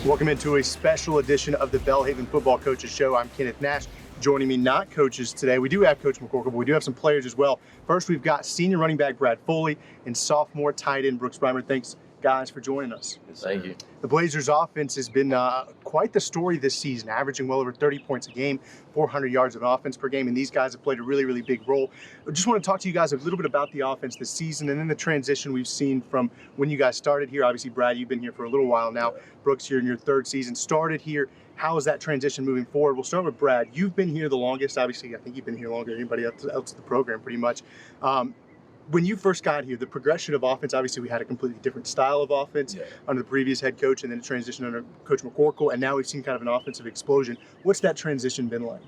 Welcome into a special edition of the Belhaven Football Coaches Show. I'm Kenneth Nash. Joining me, not coaches today. We do have Coach McCorkle, but we do have some players as well. First, we've got senior running back Brad Foley and sophomore tight end Brooks Breimer. Thanks, guys, for joining us. Thank you. The Blazers' offense has been quite the story this season, averaging well over 30 points a game, 400 yards of offense per game, and these guys have played a really, really big role. I just want to talk to you guys a little bit about the offense this season and then the transition we've seen from when you guys started here. Obviously, Brad, you've been here for a little while now. Brooks, you're in your third season, started here. How is that transition moving forward? We'll start with Brad. You've been here the longest. Obviously, I think you've been here longer than anybody else in the program pretty much. When you first got here, the progression of offense, obviously we had a completely different style of offense under the previous head coach, and then a transition under Coach McCorkle, and now we've seen kind of an offensive explosion. What's that transition been like?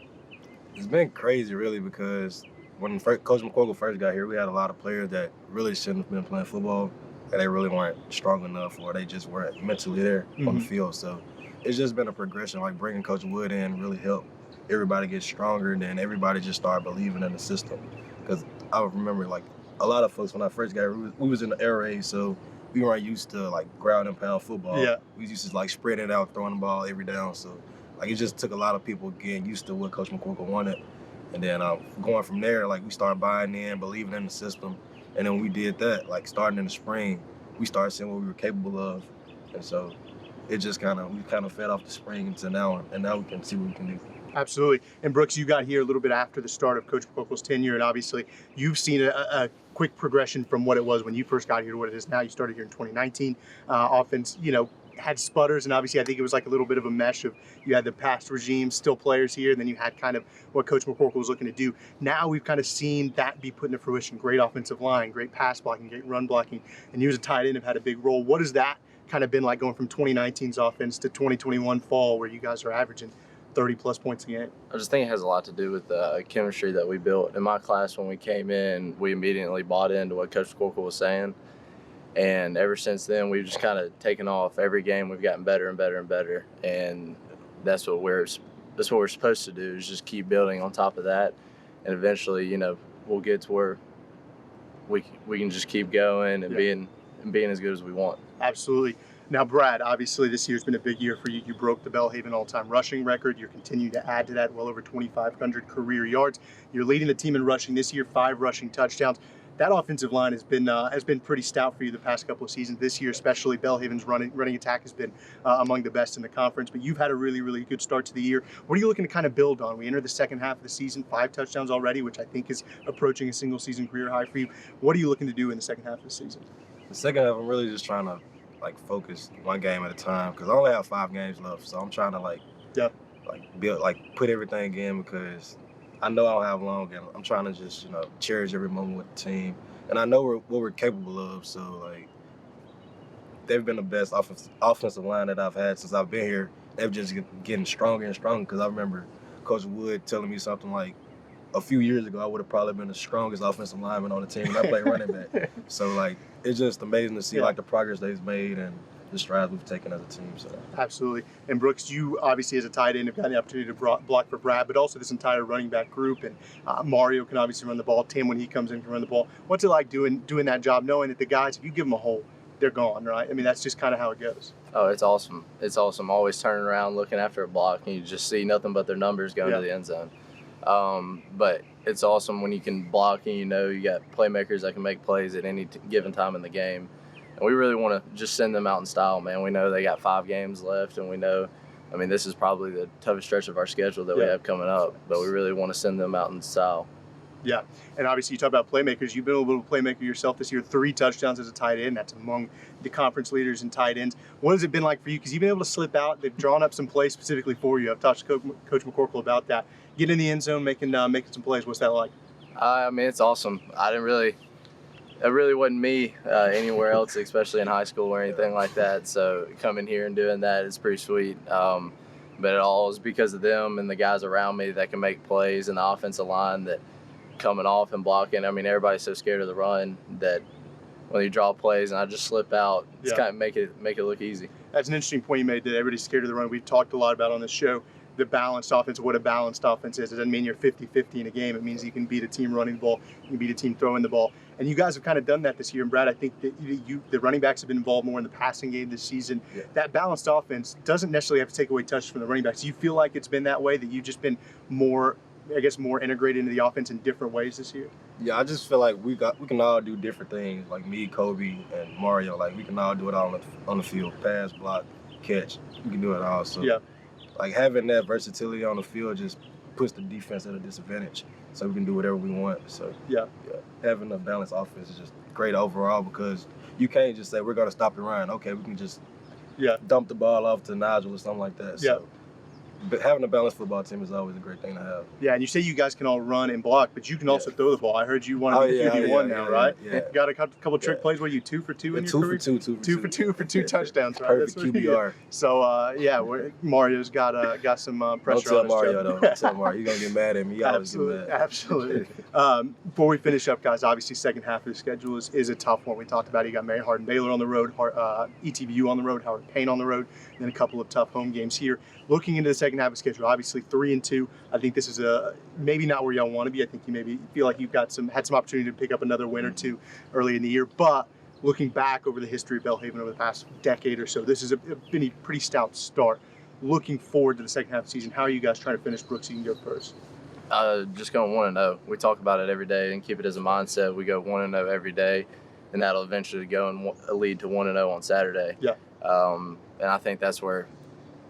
It's been crazy, really, because when Coach McCorkle first got here, we had a lot of players that really shouldn't have been playing football, and they really weren't strong enough, or they just weren't mentally there on the field. So it's just been a progression, like bringing Coach Wood in really helped everybody get stronger, and then everybody just started believing in the system. Because I remember, like, a lot of folks, when I first got here, we was in the air raid, so we weren't used to, like, ground and pound football. Yeah. We used to, like, spread it out, throwing the ball every down. So, like, it just took a lot of people getting used to what Coach McCorkle wanted. And then going from there, like, we started buying in, believing in the system. And then when we did that, like, starting in the spring, we started seeing what we were capable of. And so it just we kind of fed off the spring until now, and now we can see what we can do. Absolutely. And Brooks, you got here a little bit after the start of Coach McCorkle's tenure, and obviously you've seen a quick progression from what it was when you first got here to what it is now. You started here in 2019. Offense, had sputters, and obviously I think it was like a little bit of a mesh of you had the past regime, still players here, and then you had kind of what Coach McCorkle was looking to do. Now we've kind of seen that be put into fruition. Great offensive line, great pass blocking, great run blocking, and you as a tight end have had a big role. What has that kind of been like going from 2019's offense to 2021 fall, where you guys are averaging 30-plus points a game? I just think it has a lot to do with the chemistry that we built. In my class, when we came in, we immediately bought into what Coach McCorkle was saying. And ever since then, we've just kind of taken off. Every game, we've gotten better and better and better. And that's what we're supposed to do, is just keep building on top of that. And eventually, we'll get to where we can just keep going and being as good as we want. Absolutely. Now, Brad, obviously this year's been a big year for you. You broke the Belhaven all-time rushing record. You're continuing to add to that, well over 2,500 career yards. You're leading the team in rushing this year, 5 rushing touchdowns. That offensive line has been pretty stout for you the past couple of seasons. This year, especially, Belhaven's running attack has been among the best in the conference. But you've had a really, really good start to the year. What are you looking to kind of build on? We enter the second half of the season, 5 touchdowns already, which I think is approaching a single-season career high for you. What are you looking to do in the second half of the season? The second half, I'm really just trying to focus one game at a time, because I only have 5 games left. So I'm trying to put everything in, because I know I don't have long, and I'm trying to just cherish every moment with the team. And I know what we're capable of. So they've been the best offensive line that I've had since I've been here. They've just getting stronger and stronger, because I remember Coach Wood telling me something like, a few years ago, I would have probably been the strongest offensive lineman on the team, and I played running back. So, it's just amazing to see, the progress they've made and the strides we've taken as a team. So absolutely. And Brooks, you obviously as a tight end have got the opportunity to block for Brad, but also this entire running back group. And Mario can obviously run the ball. Tim, when he comes in, can run the ball. What's it like doing that job, knowing that the guys, if you give them a hole, they're gone, right? I mean, that's just kind of how it goes. Oh, it's awesome. It's awesome. Always turning around, looking after a block, and you just see nothing but their numbers going to the end zone. But it's awesome when you can block and you got playmakers that can make plays at any given time in the game. And we really want to just send them out in style, man. We know they got 5 games left, and we know, this is probably the toughest stretch of our schedule that we have coming up, but we really want to send them out in style. Yeah, and obviously you talk about playmakers. You've been a little playmaker yourself this year, 3 touchdowns as a tight end. That's among the conference leaders in tight ends. What has it been like for you? Because you've been able to slip out. They've drawn up some plays specifically for you. I've talked to Coach McCorkle about that. Getting in the end zone, making some plays. What's that like? It's awesome. It really wasn't me anywhere else, especially in high school or anything like that. So coming here and doing that is pretty sweet. But it all is because of them and the guys around me that can make plays, and the offensive line that coming off and blocking. Everybody's so scared of the run that when you draw plays and I just slip out, it's kind of make it look easy. That's an interesting point you made, that everybody's scared of the run. We've talked a lot about on this show the balanced offense, what a balanced offense is. It doesn't mean you're 50-50 in a game. It means you can beat a team running the ball, you can beat a team throwing the ball. And you guys have kind of done that this year. And Brad, I think that the running backs have been involved more in the passing game this season. Yeah. That balanced offense doesn't necessarily have to take away touches from the running backs. Do you feel like it's been that way, that you've just been more integrated into the offense in different ways this year? Yeah, I just feel like we can all do different things. Like me, Kobe, and Mario. Like we can all do it all on the field. Pass, block, catch. We can do it all. So yeah, like having that versatility on the field just puts the defense at a disadvantage. So we can do whatever we want. So yeah, having a balanced offense is just great overall, because you can't just say we're gonna stop the run. Okay, we can just dump the ball off to Nigel or something like that. So, but having a balanced football team is always a great thing to have. Yeah, and you say you guys can all run and block, but you can also throw the ball. I heard you want to be QB1 now, right? Yeah. Got a couple trick plays. What are you, 2 for 2 in your career? 2 for 2 for 2 touchdowns, right? Perfect QBR. So Mario's got some pressure Don't on tell his Mario though. Don't tell Mario. He's gonna get mad at me. He always get mad. Absolutely. Before we finish up, guys, obviously second half of the schedule is a tough one. We talked about it. You got Mary Hardin Baylor on the road, ETBU on the road, Howard Payne on the road, and then a couple of tough home games here. Looking into the second half of the schedule, obviously 3-2. I think this is maybe not where y'all want to be. I think you maybe feel like you've had some opportunity to pick up another win or two early in the year. But looking back over the history of Belhaven over the past decade or so, this has been a pretty stout start. Looking forward to the second half of the season, how are you guys trying to finish? Brooks, you can go first. Just going 1-0. We talk about it every day and keep it as a mindset. We go 1-0 every day, and that'll eventually go and lead to 1-0 on Saturday. Yeah. And I think that's where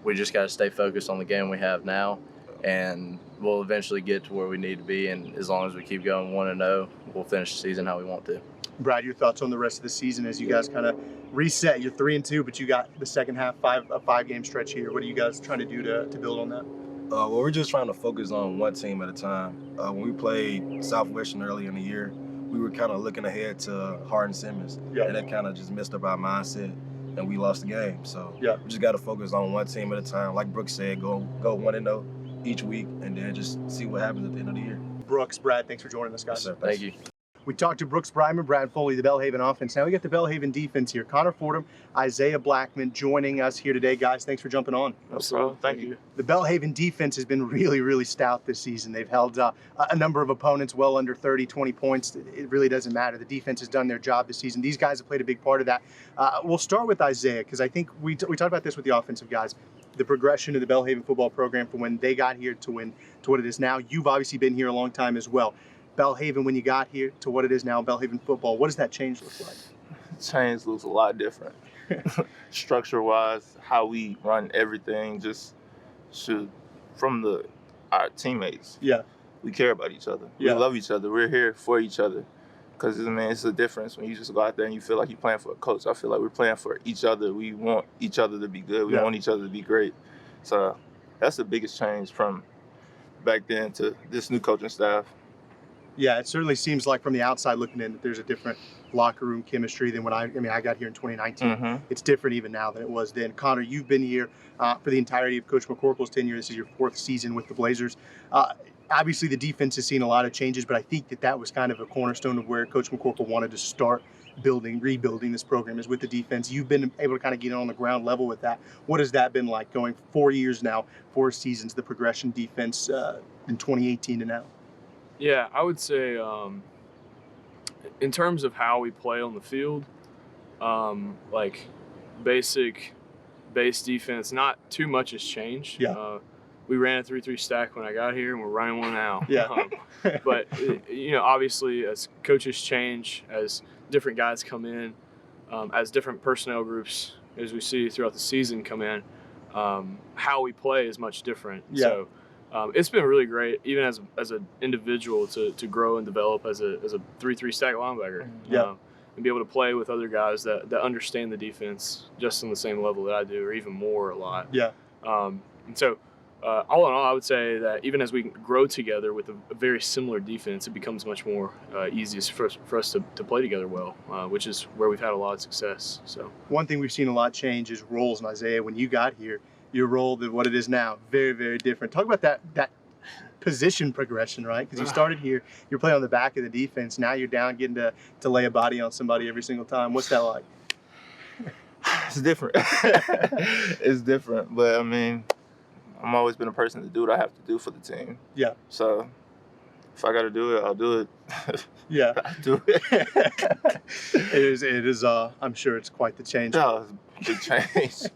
we just got to stay focused on the game we have now, and we'll eventually get to where we need to be. And as long as we keep going 1-0, we'll finish the season how we want to. Brad, your thoughts on the rest of the season as you guys kind of reset? You're 3-2, but you got the second half, a 5-game stretch here. What are you guys trying to do to build on that? Well, we're just trying to focus on one team at a time. When we played Southwestern early in the year, we were kind of looking ahead to Hardin-Simmons, and that kind of just messed up our mindset, and we lost the game. So we just got to focus on one team at a time. Like Brooks said, go 1-0 each week, and then just see what happens at the end of the year. Brooks, Brad, thanks for joining us, guys. Yes, sir. Thank you. We talked to Brooks Bryman, Brad Foley, the Belhaven offense. Now we got the Belhaven defense here. Connor Fordham, Isaiah Blackman joining us here today. Guys, thanks for jumping on. No problem. Thank you. The Belhaven defense has been really, really stout this season. They've held a number of opponents well under 30, 20 points. It really doesn't matter. The defense has done their job this season. These guys have played a big part of that. We'll start with Isaiah, because I think we talked about this with the offensive guys. The progression of the Belhaven football program from when they got here to what it is now. You've obviously been here a long time as well. Belhaven, when you got here to what it is now, Belhaven football, what does that change look like? Change looks a lot different. Structure-wise, how we run everything from our teammates. Yeah. We care about each other. Yeah. We love each other. We're here for each other. Because, it's a difference when you just go out there and you feel like you're playing for a coach. I feel like we're playing for each other. We want each other to be good. We want each other to be great. So that's the biggest change from back then to this new coaching staff. Yeah, it certainly seems like from the outside looking in that there's a different locker room chemistry than when I got here in 2019. Mm-hmm. It's different even now than it was then. Connor, you've been here for the entirety of Coach McCorkle's tenure. This is your 4th season with the Blazers. Obviously, the defense has seen a lot of changes, but I think that was kind of a cornerstone of where Coach McCorkle wanted to start rebuilding this program, is with the defense. You've been able to kind of get on the ground level with that. What has that been like going 4 years now, 4 seasons, the progression defense in 2018 to now? Yeah, I would say in terms of how we play on the field, like basic base defense, not too much has changed. Yeah. We ran a 3-3 stack when I got here, and we're running one now. Yeah. But obviously, as coaches change, as different guys come in, as different personnel groups, as we see throughout the season, come in, how we play is much different. Yeah. So it's been really great, even as an individual, to grow and develop as a 3-3 stack linebacker. Yeah. And be able to play with other guys that understand the defense just on the same level that I do, or even more a lot. Yeah. And so, all in all, I would say that even as we grow together with a very similar defense, it becomes much more easiest for us to play together well, which is where we've had a lot of success. So one thing we've seen a lot change is roles. And Isaiah, when you got here, your role to what it is now, very, very different. Talk about that position progression, right? Because you started here, you're playing on the back of the defense. Now you're down getting to lay a body on somebody every single time. What's that like? It's different. It's different, but I'm always been a person to do what I have to do for the team. Yeah. So if I got to do it, I'll do it. Yeah. I do it. It is. I'm sure it's quite the change. No, it's a big change.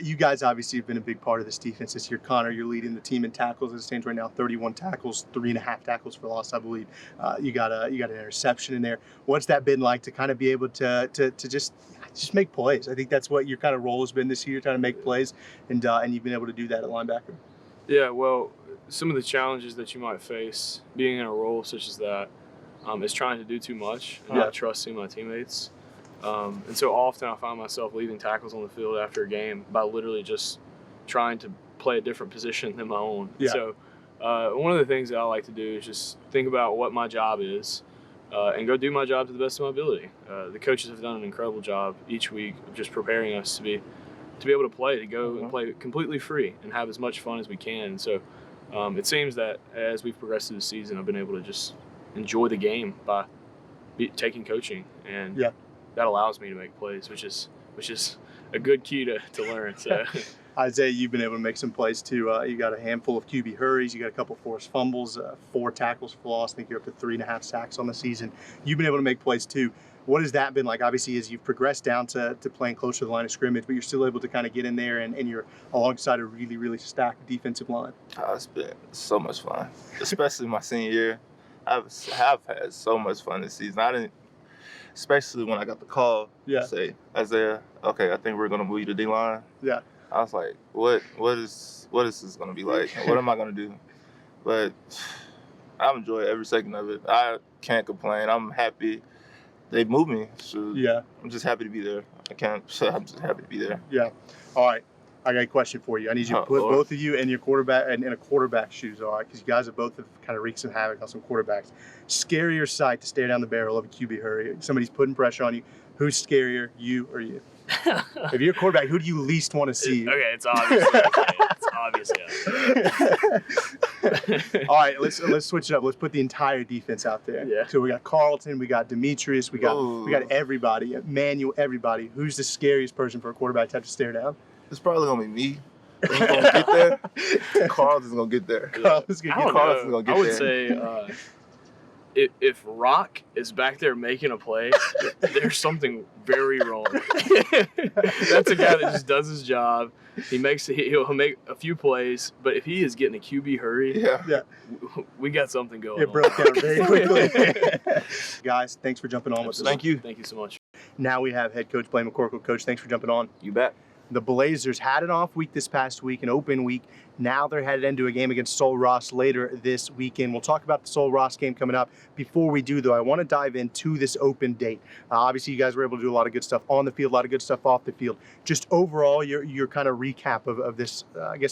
You guys obviously have been a big part of this defense this year. Connor, you're leading the team in tackles as it stands right now. 31 tackles, 3.5 tackles for loss, I believe. You got an interception in there. What's that been like to kind of be able to just make plays? I think that's what your kind of role has been this year, trying to make plays, and you've been able to do that at linebacker. Yeah, well, some of the challenges that you might face being in a role such as that is trying to do too much and not trusting my teammates. And so often I find myself leaving tackles on the field after a game by literally just trying to play a different position than my own. Yeah. So one of the things that I like to do is just think about what my job is and go do my job to the best of my ability. The coaches have done an incredible job each week of just preparing us to be able to play, to go and play completely free and have as much fun as we can. And so it seems that as we've progressed through the season, I've been able to just enjoy the game by taking coaching, and that allows me to make plays, which is a good key to learn. So. Isaiah, you've been able to make some plays too. You got a handful of QB hurries, you got a couple forced fumbles, 4 tackles for loss. I think you're up to 3.5 sacks on the season. You've been able to make plays too. What has that been like? Obviously, as you've progressed down to playing closer to the line of scrimmage, but you're still able to kind of get in there and you're alongside a really, really stacked defensive line. It's been so much fun, especially my senior year. I have had so much fun this season. Especially when I got the call, say, Isaiah, okay, I think we're going to move you to D-line. Yeah. I was like, what is this going to be like? What am I going to do? But I've enjoyed every second of it. I can't complain. I'm happy. They moved me. So I'm just happy to be there. I'm just happy to be there. Yeah. All right. I got a question for you. I need you to put both of you in your quarterback in a quarterback shoes, all right? Because you guys have both kind of wreaked some havoc on some quarterbacks. Scarier sight to stare down the barrel of a QB hurry. Somebody's putting pressure on you. Who's scarier, you or you? If you're a quarterback, who do you least want to see? Okay, it's obviously. All right, let's switch it up. Let's put the entire defense out there. Yeah. So we got Carlton, we got Demetrius, we got everybody, Manuel, everybody. Who's the scariest person for a quarterback to have to stare down? It's probably gonna be me. He's gonna get there. Carlton's gonna get there. Carlton's gonna get there. I would say if Rock is back there making a play, there's something very wrong. That's a guy that just does his job. He'll make a few plays, but if he is getting a QB hurry, we got something going. It broke down very quickly. Guys, thanks for jumping on with us. Thank you so much. Now we have head coach Blair McCorkle. Coach, thanks for jumping on. You bet. The Blazers had an off week this past week, an open week. Now they're headed into a game against Sul Ross later this weekend. We'll talk about the Sul Ross game coming up. Before we do, though, I want to dive into this open date. Obviously, you guys were able to do a lot of good stuff on the field, a lot of good stuff off the field. Just overall, your kind of recap of this,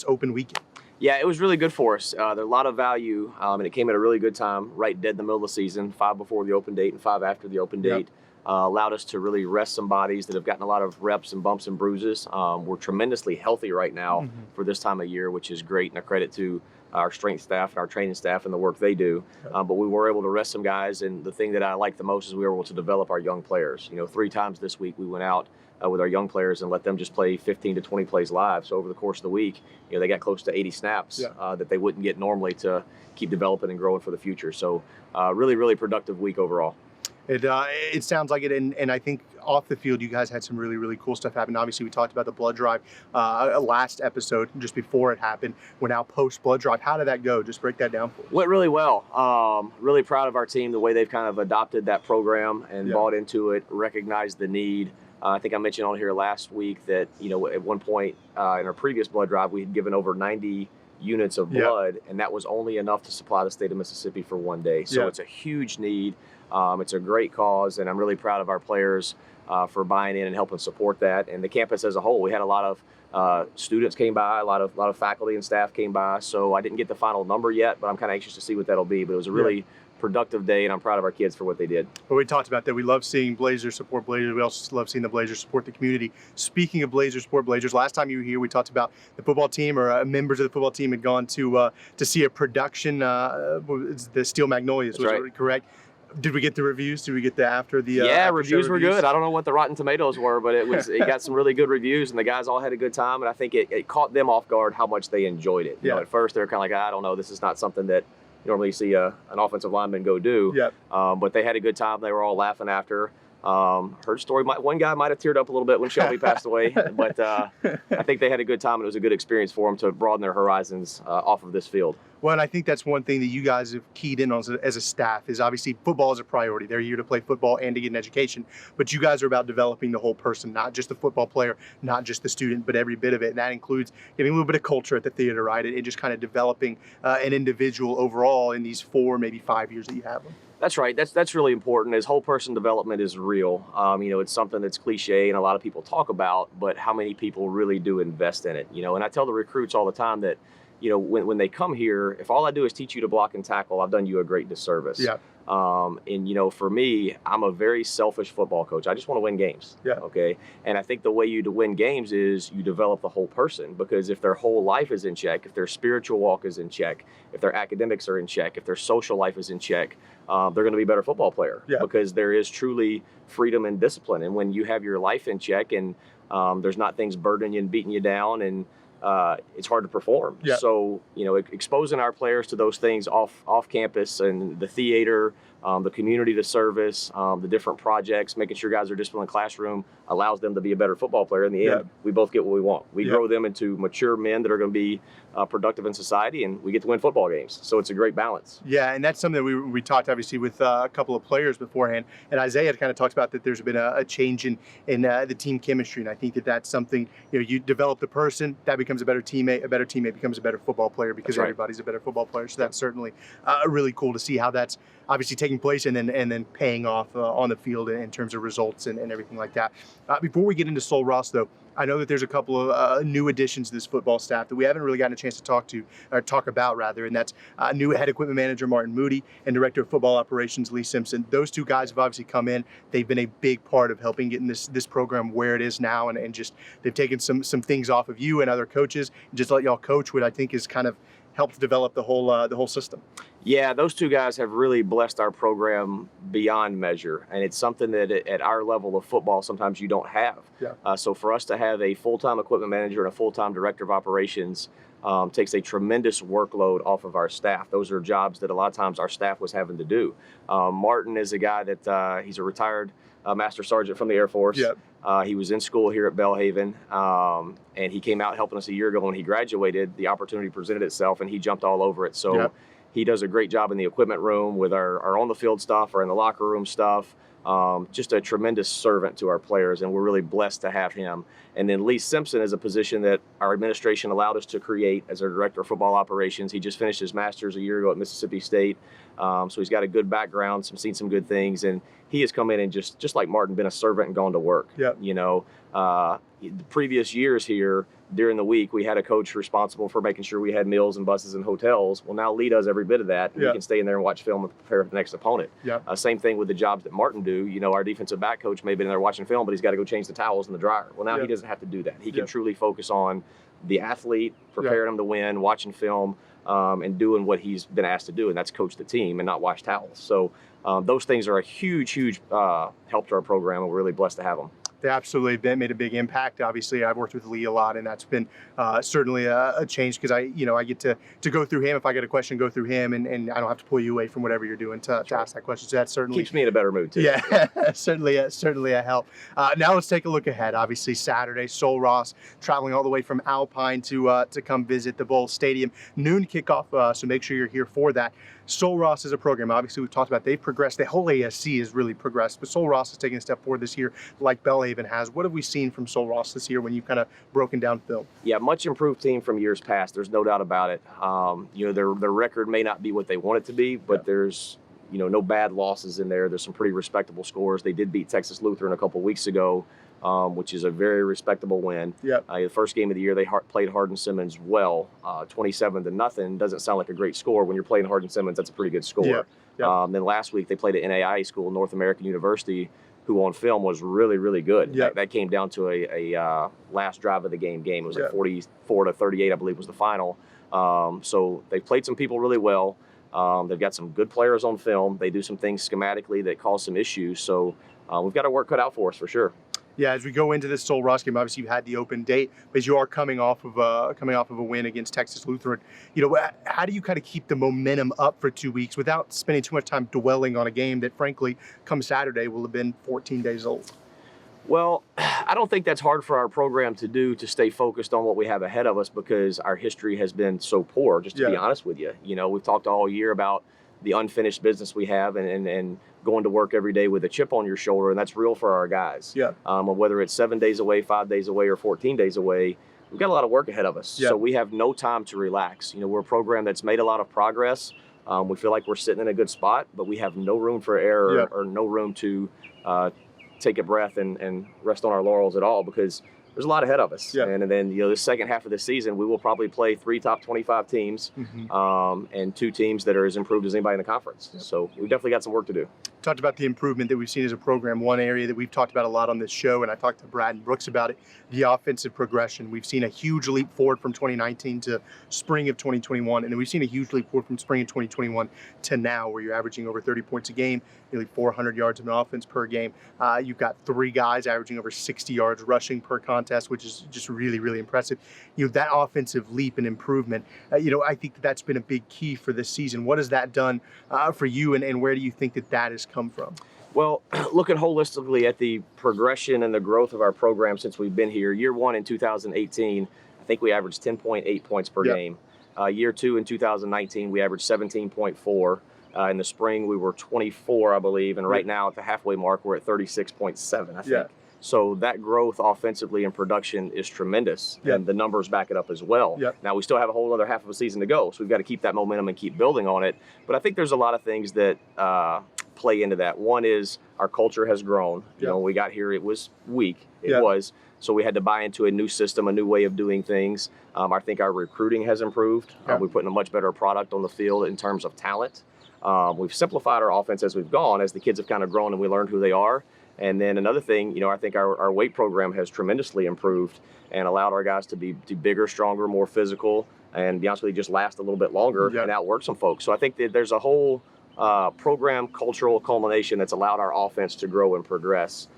open weekend. Yeah, it was really good for us. There's a lot of value, and it came at a really good time, right dead in the middle of the season, 5 before the open date and 5 after the open date. Allowed us to really rest some bodies that have gotten a lot of reps and bumps and bruises. We're tremendously healthy right now for this time of year, which is great, and a credit to our strength staff and our training staff and the work they do. But we were able to rest some guys, and the thing that I like the most is we were able to develop our young players. 3 times this week we went out with our young players and let them just play 15 to 20 plays live. So over the course of the week, they got close to 80 snaps that they wouldn't get normally to keep developing and growing for the future. So really, really productive week overall. It sounds like it, and I think off the field you guys had some really, really cool stuff happen. Obviously, we talked about the blood drive last episode, just before it happened. We're now post-blood drive. How did that go? Just break that down for us. Went really well. Really proud of our team, the way they've kind of adopted that program and bought into it, recognized the need. I think I mentioned on here last week that, at one point in our previous blood drive, we had given over 90 units of blood, and that was only enough to supply the state of Mississippi for one day. So it's a huge need. It's a great cause, and I'm really proud of our players for buying in and helping support that. And the campus as a whole, we had a lot of students came by, a lot of faculty and staff came by. So I didn't get the final number yet, but I'm kind of anxious to see what that'll be. But it was a really productive day, and I'm proud of our kids for what they did. Well, we talked about that. We love seeing Blazers support Blazers. We also love seeing the Blazers support the community. Speaking of Blazers support Blazers, last time you were here, we talked about the football team, or members of the football team had gone to see a production, the Steel Magnolias. That's was right. Correct? Did we get the reviews? Did we get the after the? Yeah, reviews were good. I don't know what the Rotten Tomatoes were, but it got some really good reviews, and the guys all had a good time. And I think it caught them off guard how much they enjoyed it. You know, at first they were kind of like, I don't know, this is not something that you normally see an offensive lineman go do. Yep. But they had a good time. They were all laughing after. Heard story. One guy might have teared up a little bit when Shelby passed away, but I think they had a good time. And it was a good experience for them to broaden their horizons off of this field. Well, and I think that's one thing that you guys have keyed in on as a staff is obviously football is a priority. They're here to play football and to get an education, but you guys are about developing the whole person, not just the football player, not just the student, but every bit of it. And that includes getting a little bit of culture at the theater, right? And just kind of developing an individual overall in these 4, maybe 5 years that you have them. That's right. That's really important. As whole person development is real. You know, it's something that's cliche and a lot of people talk about, but how many people really do invest in it? You know, and I tell the recruits all the time that, you know, when they come here, if all I do is teach you to block and tackle, I've done you a great disservice. Yeah. And, you know, for me, I'm a very selfish football coach. I just want to win games. Yeah. Okay. And I think the way you to win games is you develop the whole person, because if their whole life is in check, if their spiritual walk is in check, if their academics are in check, if their social life is in check, they're going to be a better football player. Yeah. Because there is truly freedom and discipline. And when you have your life in check and there's not things burdening you and beating you down, and it's hard to perform. Yeah. So, you know, exposing our players to those things off campus and the theater, the community to service, the different projects, making sure guys are disciplined in the classroom allows them to be a better football player. In the end, we both get what we want. We grow them into mature men that are going to be productive in society, and we get to win football games. So it's a great balance. Yeah, and that's something that we talked obviously with a couple of players beforehand, and Isaiah had kind of talked about that there's been a change in the team chemistry, and I think that's something, you know, you develop the person, that becomes a better teammate becomes a better football player because everybody's a better football player. So that's certainly really cool to see how that's obviously taking place and then paying off on the field in terms of results and everything like that. Before we get into Sul Ross, though, I know that there's a couple of new additions to this football staff that we haven't really gotten a chance to talk about, and that's new head equipment manager Martin Moody and director of football operations Lee Simpson. Those two guys have obviously come in. They've been a big part of helping getting this program where it is now, and just they've taken some things off of you and other coaches and just let y'all coach what I think is kind of helped develop the whole system. Yeah, those two guys have really blessed our program beyond measure, and it's something that at our level of football sometimes you don't have. Yeah. So for us to have a full-time equipment manager and a full-time director of operations takes a tremendous workload off of our staff. Those are jobs that a lot of times our staff was having to do. Martin is a guy that he's a retired Master Sergeant from the Air Force. Yep. He was in school here at Belhaven, and he came out helping us a year ago. When he graduated, the opportunity presented itself, and he jumped all over it. So he does a great job in the equipment room with our on-the-field stuff, or in the locker room stuff. Just a tremendous servant to our players, and we're really blessed to have him. And then Lee Simpson is a position that our administration allowed us to create as our director of football operations. He just finished his master's a year ago at Mississippi State, so he's got a good background, seen some good things, and he has come in and just like Martin, been a servant and gone to work. Yep. You know, the previous years here, during the week, we had a coach responsible for making sure we had meals and buses and hotels. Well, now Lee does every bit of that. And we can stay in there and watch film and prepare for the next opponent. Same thing with the jobs that Martin do. You know, our defensive back coach may be in there watching film, but he's got to go change the towels in the dryer. Well, now he doesn't have to do that. He can truly focus on the athlete, preparing him to win, watching film, and doing what he's been asked to do, and that's coach the team and not wash towels. So those things are a huge help to our program, and we're really blessed to have them. They absolutely made a big impact. Obviously, I've worked with Lee a lot, and that's been certainly a change because I get to go through him. If I get a question, go through him, and I don't have to pull you away from whatever you're doing to ask that question. So that certainly keeps me in a better mood too. Yeah, certainly a help. Now let's take a look ahead. Obviously, Saturday, Sul Ross traveling all the way from Alpine to come visit the Bowl Stadium. Noon kickoff, so make sure you're here for that. Sul Ross is a program, obviously we've talked about, they've progressed, the whole ASC has really progressed, but Sul Ross is taking a step forward this year like Belhaven has. What have we seen from Sul Ross this year when you've kind of broken down film? Yeah, much improved team from years past, there's no doubt about it. You know, their record may not be what they want it to be, but there's, you know, no bad losses in there. There's some pretty respectable scores. They did beat Texas Lutheran a couple weeks ago, which is a very respectable win. The first game of the year, they played Hardin-Simmons well, 27-0. Doesn't sound like a great score. When you're playing Hardin-Simmons, that's a pretty good score. Then last week, they played at NAIA school, North American University, who on film was really good. That came down to a last drive of the game. It was like 44-38, I believe, was the final. So they played some people really well. They've got some good players on film. They do some things schematically that cause some issues. So we've got our work cut out for us for sure. Yeah, as we go into this Sul Ross game, obviously you had the open date, but you are coming off of a win against Texas Lutheran. How do you kind of keep the momentum up for 2 weeks without spending too much time dwelling on a game that, frankly, come Saturday will have been 14 days old? Well, I don't think that's hard for our program to do, to stay focused on what we have ahead of us, because our history has been so poor, just to be honest with you. We've talked all year about the unfinished business we have and going to work every day with a chip on your shoulder, and that's real for our guys. Yeah. Whether it's 7 days away, 5 days away, or 14 days away, we've got a lot of work ahead of us. Yeah. So we have no time to relax. We're a program that's made a lot of progress. We feel like we're sitting in a good spot, but we have no room for error or no room to take a breath and rest on our laurels at all, because there's a lot ahead of us. Yeah. And then, the second half of the season, we will probably play 3 top 25 teams and 2 teams that are as improved as anybody in the conference. Yeah. So we've definitely got some work to do. Talked about the improvement that we've seen as a program. One area that we've talked about a lot on this show, and I talked to Brad and Brooks about it, the offensive progression. We've seen a huge leap forward from 2019 to spring of 2021, and then we've seen a huge leap forward from spring of 2021 to now, where you're averaging over 30 points a game, nearly 400 yards of offense per game. You've got 3 guys averaging over 60 yards rushing per contest, which is just really, really impressive. That offensive leap and improvement, I think that's been a big key for this season. What has that done for you, and where do you think that has come from? Well, looking holistically at the progression and the growth of our program since we've been here, year 1 in 2018, I think we averaged 10.8 points per game. Year 2 in 2019, we averaged 17.4. In the spring, we were 24, I believe, and right now at the halfway mark, we're at 36.7, I think. So that growth offensively and production is tremendous, and the numbers back it up as well. Now, we still have a whole other half of a season to go, so we've got to keep that momentum and keep building on it. But I think there's a lot of things that play into that. One is our culture has grown. When we got here, it was weak. It was. So we had to buy into a new system, a new way of doing things. I think our recruiting has improved. We're putting a much better product on the field in terms of talent. We've simplified our offense as we've gone, as the kids have kind of grown and we learned who they are. And then another thing, I think our weight program has tremendously improved and allowed our guys to be bigger, stronger, more physical, and, to be honest with you, just last a little bit longer and outwork some folks. So I think that there's a whole program cultural culmination that's allowed our offense to grow and progress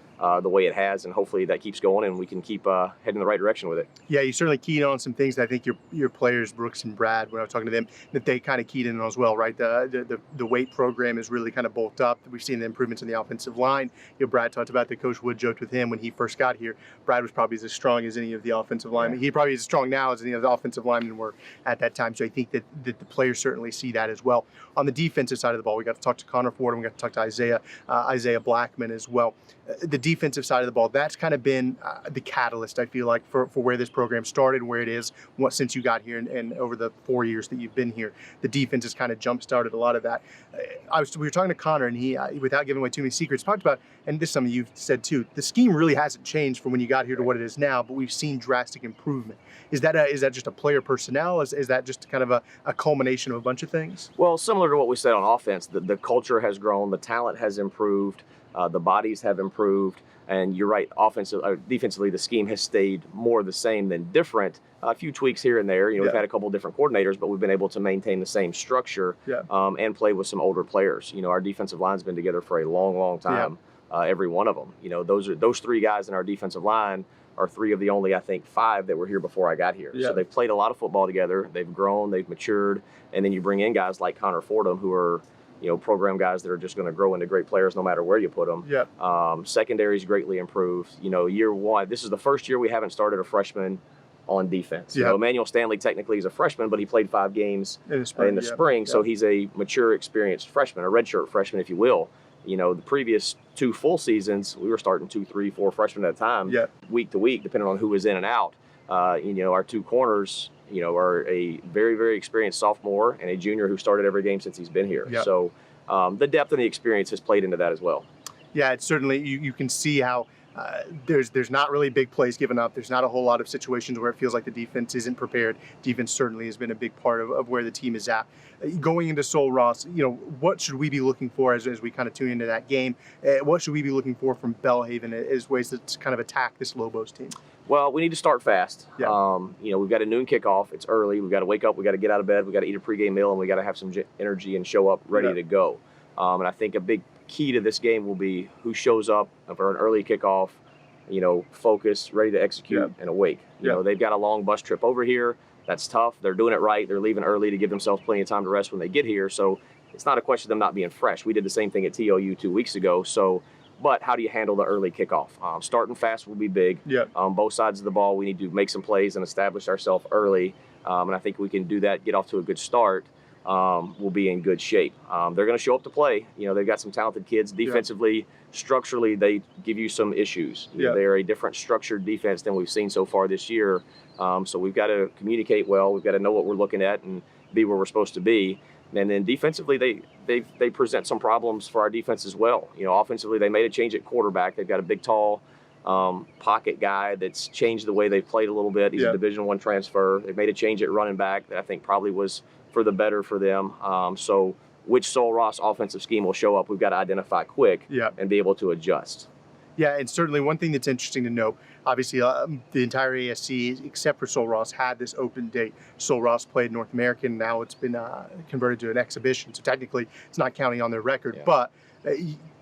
the way it has, and hopefully that keeps going and we can keep heading in the right direction with it. Yeah, you certainly keyed on some things that I think your players, Brooks and Brad, when I was talking to them, that they kind of keyed in on as well, right? The weight program is really kind of bulked up. We've seen the improvements in the offensive line. Brad talked about that. Coach Wood joked with him when he first got here. Brad was probably as strong as any of the offensive linemen. He probably is as strong now as any of the offensive linemen were at that time. So I think that the players certainly see that as well. On the defensive side of the ball, we got to talk to Connor Ford and we got to talk to Isaiah Blackman as well. The defensive side of the ball, that's kind of been the catalyst, I feel like, for where this program started, where it is since you got here and over the 4 years that you've been here. The defense has kind of jump-started a lot of that. We were talking to Connor, and he, without giving away too many secrets, talked about, and this is something you've said too, the scheme really hasn't changed from when you got here to what it is now, but we've seen drastic improvement. Is that just a player personnel? Is that just kind of a culmination of a bunch of things? Well, similar to what we said on offense, the culture has grown, the talent has improved, the bodies have improved, and you're right, defensively, the scheme has stayed more the same than different. A few tweaks here and there. We've had a couple different coordinators, but we've been able to maintain the same structure and play with some older players. Our defensive line's been together for a long, long time. Every one of them. Those 3 guys in our defensive line are 3 of the only, I think, 5 that were here before I got here. So they've played a lot of football together. They've grown, they've matured, and then you bring in guys like Connor Fordham, who are program guys that are just going to grow into great players no matter where you put them. Secondary's greatly improved. Year 1, this is the first year we haven't started a freshman on defense. Emmanuel Stanley technically is a freshman, but he played 5 games in the spring, so he's a mature, experienced freshman, a redshirt freshman, if you will. The previous 2 full seasons, we were starting 2, 3, 4 freshmen at a time, week to week, depending on who was in and out. Our 2 corners, are a very, very experienced sophomore and a junior who started every game since he's been here. So the depth and the experience has played into that as well. Yeah, it's certainly, you can see how There's not really big plays given up. There's not a whole lot of situations where it feels like the defense isn't prepared. Defense certainly has been a big part of where the team is at. Going into Sul Ross, what should we be looking for as we kind of tune into that game? What should we be looking for from Belhaven as ways to kind of attack this Lobos team? Well, we need to start fast. Yeah. We've got a noon kickoff. It's early. We've got to wake up. We've got to get out of bed. We've got to eat a pregame meal, and we got to have some energy and show up ready to go. And I think a big key to this game will be who shows up for an early kickoff, focused, ready to execute, and awake. They've got a long bus trip over here. That's tough. They're doing it right. They're leaving early to give themselves plenty of time to rest when they get here. So it's not a question of them not being fresh. We did the same thing at TOU 2 weeks ago. But how do you handle the early kickoff? Starting fast will be big. Both sides of the ball, we need to make some plays and establish ourselves early. And I think we can do that, get off to a good start. We'll be in good shape. They're going to show up to play. They've got some talented kids. Defensively, structurally, they give you some issues. They're a different structured defense than we've seen so far this year. So we've got to communicate well. We've got to know what we're looking at and be where we're supposed to be. And then defensively, they present some problems for our defense as well. Offensively, they made a change at quarterback. They've got a big, tall pocket guy that's changed the way they've played a little bit. He's a Division I transfer. They've made a change at running back that I think probably was for the better for them. So which Sul Ross offensive scheme will show up, we've got to identify quick and be able to adjust. Yeah, and certainly one thing that's interesting to note, obviously the entire ASC, except for Sul Ross, had this open date. Sul Ross played North American. Now it's been converted to an exhibition, so technically it's not counting on their record. But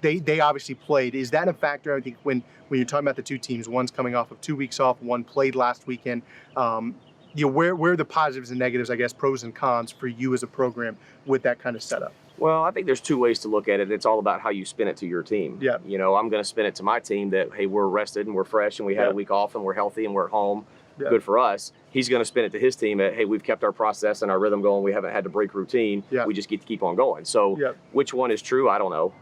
they obviously played. Is that a factor? I think when you're talking about the two teams, one's coming off of 2 weeks off, one played last weekend. Where are the positives and negatives, I guess, pros and cons for you as a program with that kind of setup? Well, I think there's two ways to look at it. It's all about how you spin it to your team. I'm going to spin it to my team that, hey, we're rested and we're fresh and we had a week off and we're healthy and we're at home. Good for us. He's going to spin it to his team at, hey, we've kept our process and our rhythm going. We haven't had to break routine. We just get to keep on going. So which one is true? I don't know.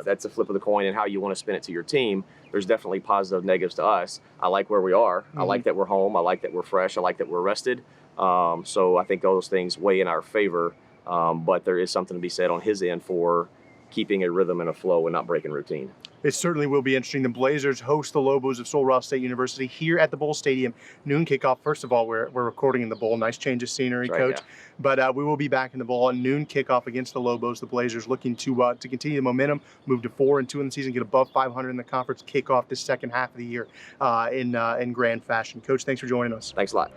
That's a flip of the coin and how you want to spin it to your team. There's definitely positive negatives to us. I like where we are. I like that we're home. I like that we're fresh. I like that we're rested. So I think those things weigh in our favor. But there is something to be said on his end for keeping a rhythm and a flow and not breaking routine. It certainly will be interesting. The Blazers host the Lobos of Sul Ross State University here at the Bowl Stadium. Noon kickoff. First of all, we're recording in the Bowl. Nice change of scenery, Coach. But we will be back in the Bowl. Noon kickoff against the Lobos. The Blazers looking to continue the momentum, move to 4-2 in the season, get above 500 in the conference, kick off this second half of the year in grand fashion. Coach, thanks for joining us. Thanks a lot.